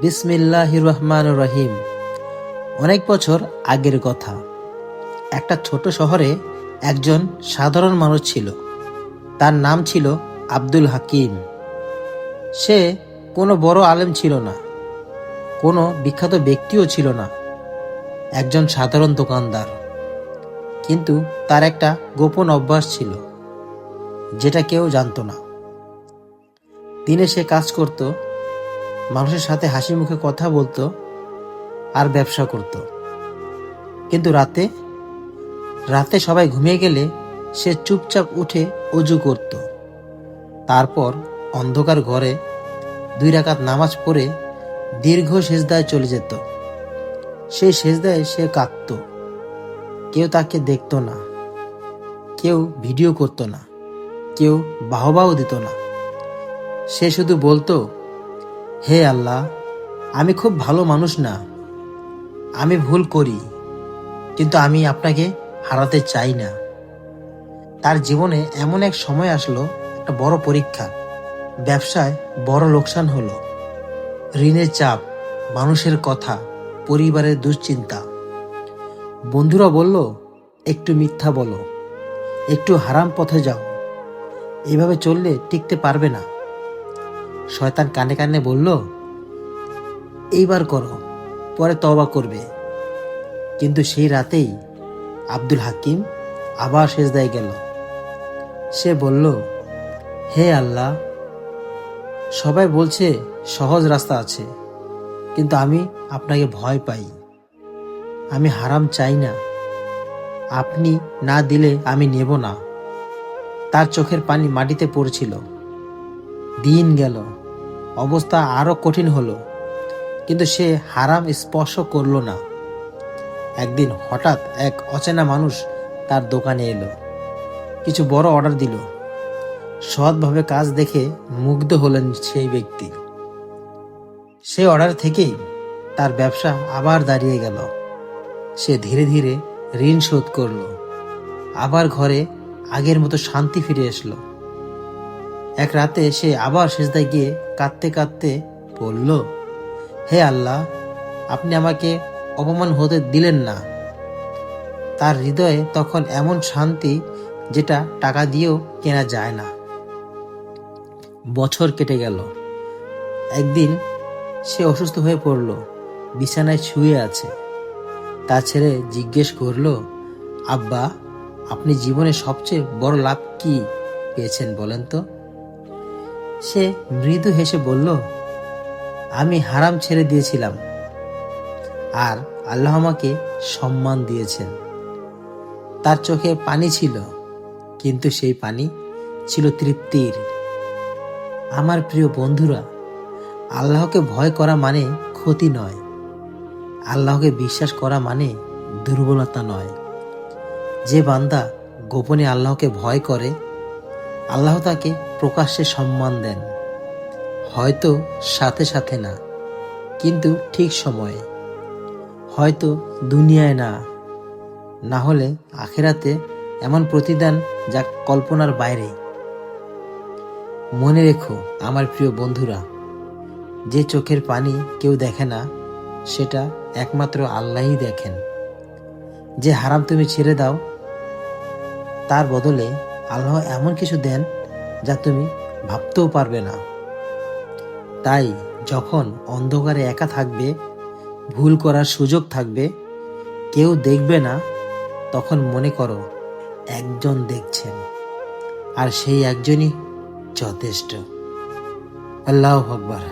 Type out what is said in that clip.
বিসমিল্লাহির রহমানির রহিম। অনেক বছর আগের কথা। একটা ছোট শহরে একজন সাধারণ মানুষ ছিল। তার নাম ছিল আব্দুল হাকিম। সে কোনো বড় আলেম ছিল না, কোনো বিখ্যাত ব্যক্তিও ছিল না, একজন সাধারণ দোকানদার। কিন্তু তার একটা গোপন অভ্যাস ছিল, যেটা কেউ জানতো না। দিনে সে কাজ করত, মানুষের সাথে হাসি মুখে কথা বলতো আর ব্যবসা করত। কিন্তু রাতে রাতে সবাই ঘুমিয়ে গেলে সে চুপচাপ উঠে অজু করত। তারপর অন্ধকার ঘরে 2 রাকাত নামাজ পড়ে দীর্ঘ সেজদায় চলে যেত। সেই সেজদায় সে কাঁদত। কেউ তাকে দেখত না, কেউ ভিডিও করত না, কেউ বাহবাও দিত না। সে শুধু বলতো, হে আল্লাহ, আমি খুব ভালো মানুষ না, আমি ভুল করি, কিন্তু আমি আপনাকে হারাতে চাই না। তার জীবনে এমন এক সময় আসলো, একটা বড় পরীক্ষা। ব্যবসায় বড় লোকসান হলো। ঋণের চাপ, মানুষের কথা, পরিবারের দুশ্চিন্তা। বন্ধুরা বলল, একটু মিথ্যা বলো, একটু হারাম পথে যাও, এভাবে চললে টিকতে পারবে না। শয়তান কানে কানে বলল, এইবার করো, পরে তওবা করবে। কিন্তু সেই রাতেই আব্দুল হাকিম আবার সেজদায় গেল। সে বলল, হে আল্লাহ, সবাই বলছে সহজ রাস্তা আছে, কিন্তু আমি আপনাকে ভয় পাই। আমি হারাম চাই না, আপনি না দিলে আমি নেব না। তার চোখের পানি মাটিতে পড়ছিল। দিন গেল, অবস্থা আরো কঠিন হলো, কিন্তু সে হারাম স্পর্শ করল না। একদিন হঠাৎ এক অচেনা মানুষ তার দোকানে এলো, কিছু বড় অর্ডার দিল। সৎভাবে কাজ দেখে মুগ্ধ হলেন সেই ব্যক্তি। সেই অর্ডার থেকেই তার ব্যবসা আবার দাঁড়িয়ে গেল। সে ধীরে ধীরে ঋণ শোধ করল, আবার ঘরে আগের মতো শান্তি ফিরে আসলো। এক রাতে সে আবার সেজদায় গিয়ে কাঁদতে কাঁদতে বলল, হে আল্লাহ, আপনি আমাকে অপমান হতে দিলেন না। তার হৃদয়ে তখন এমন শান্তি, যেটা টাকা দিয়েও কেনা যায় না। বছর কেটে গেল। একদিন সে অসুস্থ হয়ে পড়ল, বিছানায় শুয়ে আছে। তার ছেলে জিজ্ঞেস করল, আব্বা, আপনি জীবনে সবচেয়ে বড় লাভ কি পেয়েছেন বলেন তো? সে মৃদু হেসে বলল, আমি হারাম ছেড়ে দিয়েছিলাম, আর আল্লাহ আমাকে সম্মান দিয়েছেন। তার চোখে পানি ছিল, কিন্তু সেই পানি ছিল তৃপ্তির। আমার প্রিয় বন্ধুরা, আল্লাহকে ভয় করা মানে ক্ষতি নয়, আল্লাহকে বিশ্বাস করা মানে দুর্বলতা নয়। যে বান্দা গোপনে আল্লাহকে ভয় করে, আল্লাহ তাকে প্রকাশ্যে সম্মান দেন। হয়তো সাথে সাথে না, কিন্তু ঠিক সময়ে। হয়তো দুনিয়ায় না, না হলে আখিরাতে এমন প্রতিদান যা কল্পনার বাইরে। মনে রেখো আমার প্রিয় বন্ধুরা, যে চোখের পানি কেউ দেখে না, সেটা একমাত্র আল্লাহই দেখেন। যে হারাম তুমি ছেড়ে দাও, তার বদলে আল্লাহ এমন কিছু দেন যা তুমি ভাবতেও পারবে না। তাই যখন অন্ধকারে একা থাকবে, ভুল করার সুযোগ থাকবে, কেউ দেখবে না, তখন মনে করো একজন দেখছেন, আর সেই একজনই যথেষ্ট। আল্লাহু আকবার।